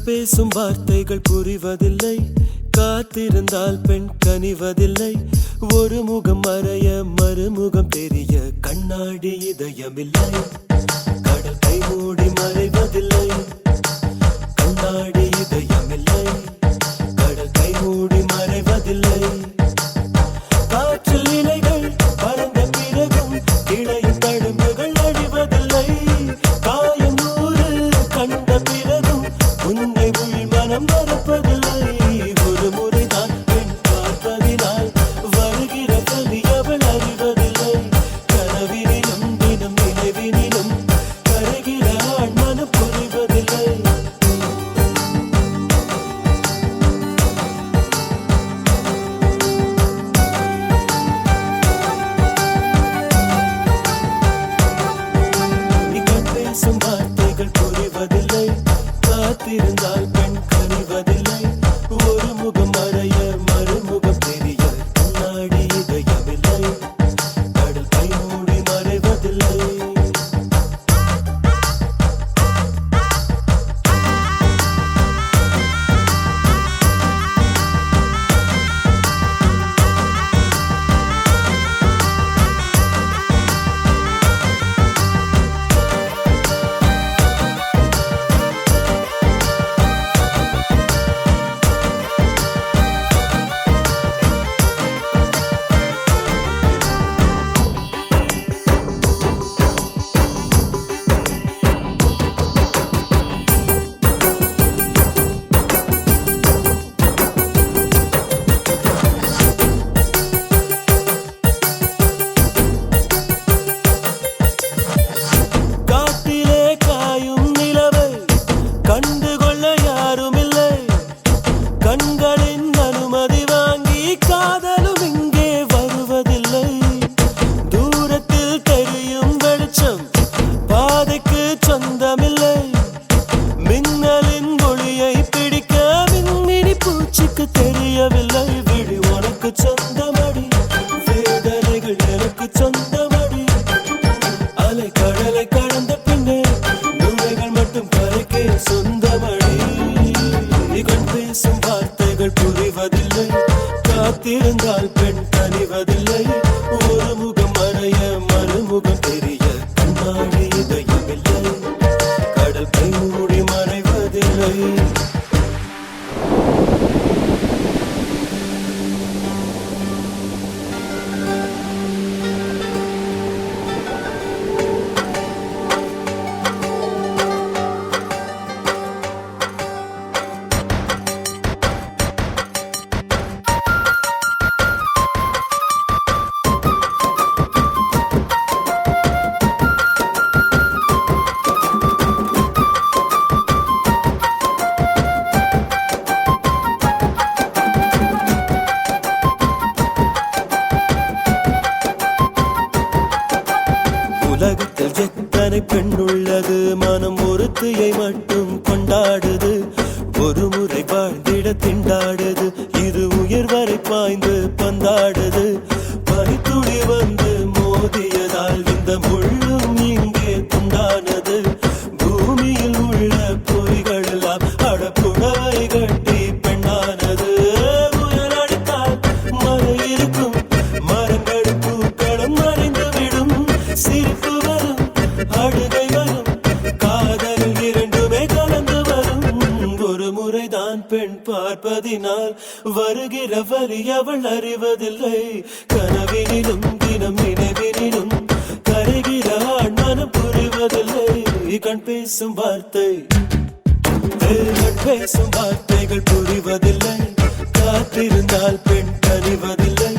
பேசும் வார்த்தைகள் புரிவதில்லை, காத்திருந்தால் பெண் கனிவதில்லை. ஒரு முகம் மறைய மறுமுகம் தெரிய கண்ணாடி இதயமில்லை. கடல் கை மூடி மறைவதில்லை, கண்ணாடி இதயமில்லை. கடல் கை மூடி மறைவதில்லை. காற்றில் இலைகள் பறந்த பிறகும் இடையில் தழும்புகள் அழிவதில்லை. காயம் நூறு கண்ட பிறகும் உன்னை உள் மனம் மறப்பதில்லை. ஒரு முறைதான் பெண் பார்ப்பதினால் வருகிற கவி அவள் அறிவதில்லை. கனவினிலும் தினம் நினைவினிலும் கருகிற ஆண் மனம் புரிவதில்லை. பேசும் வார்த்தைகள் புரிவதில்லை, காத்திருந்தால் பெண் கனிவதில்லை. ஒரு முகம் மறைய மறுமுகம் தெரிய கண்ணாடி இதயமில்லை. கடல் கை மூடி மறைவதில்லை. கண்டுகொள்ள யாரும் இல்லை, கண்களின் அனுமதி வாங்கி காதலும் இங்கே வருவதில்லை. தூரத்தில் தெரியும் வெளிச்சம் பாதைக்கு சொந்தமில்லை. மின்னலின் ஒளியை பிடிக்க மின்மினி பூச்சிக்கு தெரியவில்லை. விழி உனக்கு சொந்தமடி, வேதனைகள் எனக்கு சொந்தமடி. அலை கடலை கடந்த பின்னே நுழைகள் மட்டும் கரைக்கே சொந்தமடி. கண் பேசும் வார்த்தைகள் புரிவதில்லை, காத்திருந்தால் பெண் கனிவதில்லை. ஒரு முகம் மறைய மறுமுகம் தெரிய கண்ணாடி இதயமில்லை. கடல் கை மூடி மறைவதில்லை. உலகத்தில் எத்தனை பெண் உள்ளது, மனம் ஒருத்தியை மட்டும் கொண்டாடுது. ஒரு முறை வாழ்ந்திட திண்டாடுது, இது உயிர் வரை பாய்ந்து பந்தாடுது. பனித்துளி வந்து மோதியதால் இந்த முள்ளும் இங்கே துண்டானது. பூமியில் உள்ள பொய்கள் எல்லாம் அடப்புடவை கட்டி பெண்ணானது. புயல் அடித்தால் மழை இருக்கும், மரங்கள் பூக்களும் மறைந்து விடும். சிரிப்பு வரும், அழுகை வரும், காதலில் இரண்டுமே கலந்து வரும். ஒரு முறைதான் பெண் பார்ப்பதினால் வருகிற வரி அவள் அறிவதில்லை. கனவினிலும் தினம் நினைவினிலும் கரைகிற ஆண் மனம் புரிவதில்லை. கண் பேசும் வார்த்தை, கண் பேசும் வார்த்தைகள் புரிவதில்லை, காத்திருந்தால் பெண் கனிவதில்லை.